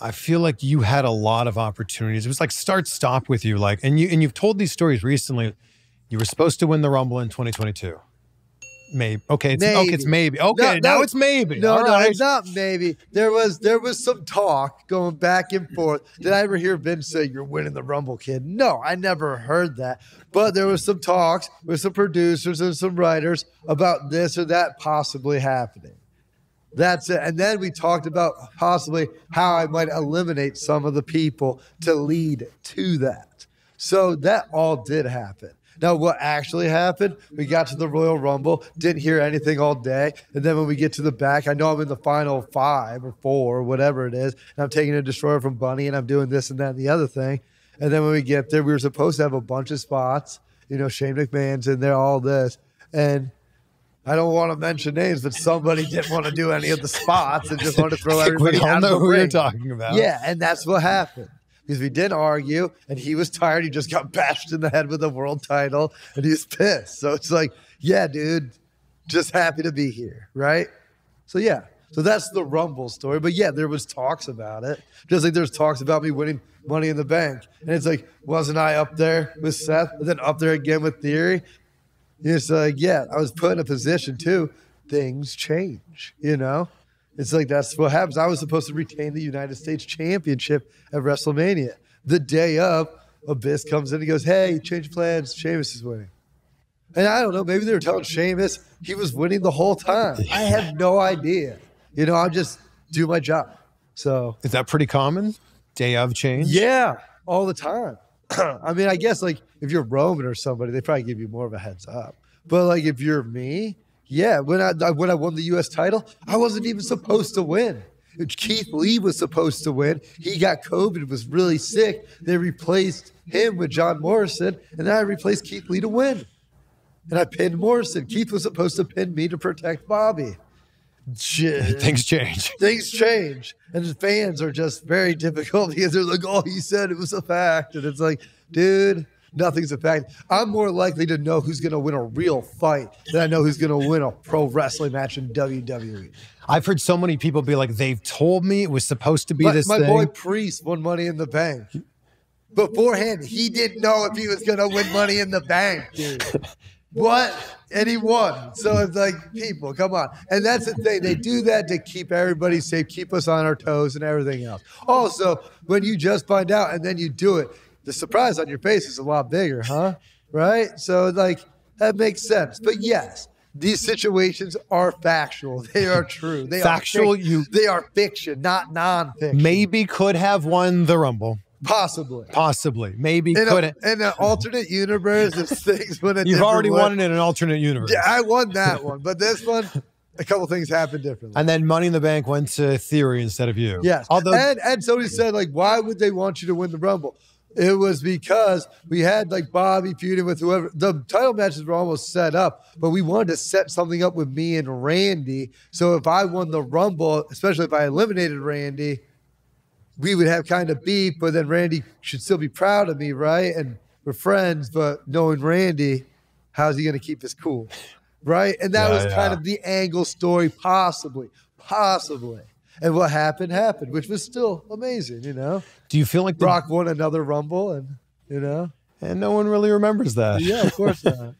I feel like you had a lot of opportunities. It was like start-stop with you. Like, and you've told these stories recently. You were supposed to win the Rumble in 2022. Maybe. Okay, it's maybe. Okay, now it's maybe. No, All right. it's not maybe. There was some talk going back and forth. Did I ever hear Vince say, "You're winning the Rumble, kid"? No, I never heard that. But there was some talks with some producers and some writers about this or that possibly happening. That's it. And then we talked about possibly how I might eliminate some of the people to lead to that. So that all did happen. Now, what actually happened, we got to the Royal Rumble, didn't hear anything all day. And then when we get to the back, I know I'm in the final 5 or 4 or whatever it is. And I'm taking a destroyer from Bunny and I'm doing this and that and the other thing. And then when we get there, we were supposed to have a bunch of spots. You know, Shane McMahon's in there, all this. And I don't want to mention names, but somebody didn't want to do any of the spots and just wanted to throw everybody We all out know of the who ring. you're talking about. Yeah, and that's what happened. Because we didn't argue, and he was tired. He just got bashed in the head with a world title, and he was pissed. So it's like, yeah, dude, just happy to be here, right? So, yeah. So that's the Rumble story. But, yeah, there was talks about it. Just like there's talks about me winning Money in the Bank. And it's like, wasn't I up there with Seth and then up there again with Theory? It's like, yeah, I was put in a position, too. Things change, you know? It's like, that's what happens. I was supposed to retain the United States Championship at WrestleMania. The day of, Abyss comes in and goes, hey, change plans. Sheamus is winning. And I don't know, maybe they were telling Sheamus he was winning the whole time. I had no idea. You know, I just do my job. So Is that pretty common? Day of change? yeah, all the time. I mean, I guess like if you're Roman or somebody, they probably give you more of a heads up. But like if you're me, yeah, when I won the U.S. title, I wasn't even supposed to win. Keith Lee was supposed to win. He got COVID, was really sick. They replaced him with John Morrison, and then I replaced Keith Lee to win. And I pinned Morrison. Keith was supposed to pin me to protect Bobby. Shit. Things change. Things change. And the fans are just very difficult because they're like, oh, he said it was a fact. And it's like, dude, nothing's a fact. I'm more likely to know who's going to win a real fight than I know who's going to win a pro wrestling match in WWE. I've heard so many people be like, they've told me it was supposed to be this My thing. boy Priest won Money in the Bank. Beforehand, he didn't know if he was going to win Money in the Bank, dude. What? And he won. So it's like, people, come on. And that's the thing. They do that to keep everybody safe, keep us on our toes and everything else. Also, when you just find out and then you do it, the surprise on your face is a lot bigger, huh? Right? So like, that makes sense. But yes, these situations are factual. They are true. They Factual, they are fiction, not nonfiction. maybe could have won the Rumble. Possibly. Maybe could have. In an alternate universe, if things went a You've different already way. won it in an alternate universe. Yeah, I won that one. But this one, a couple things happened differently. And then Money in the Bank went to Theory instead of you. Yes. Although, And somebody said, like, why would they want you to win the Rumble? It was because we had like Bobby feuding with whoever. The title matches were almost set up, but we wanted to set something up with me and Randy. So if I won the Rumble, especially if I eliminated Randy, we would have kind of beef, but then Randy should still be proud of me, right? And we're friends, but knowing Randy, how's he going to keep his cool? Right? And that was kind of the angle story, possibly. And what happened, which was still amazing, you know? do you feel like Brock won another Rumble, and, you know? and no one really remembers that? Yeah, of course not.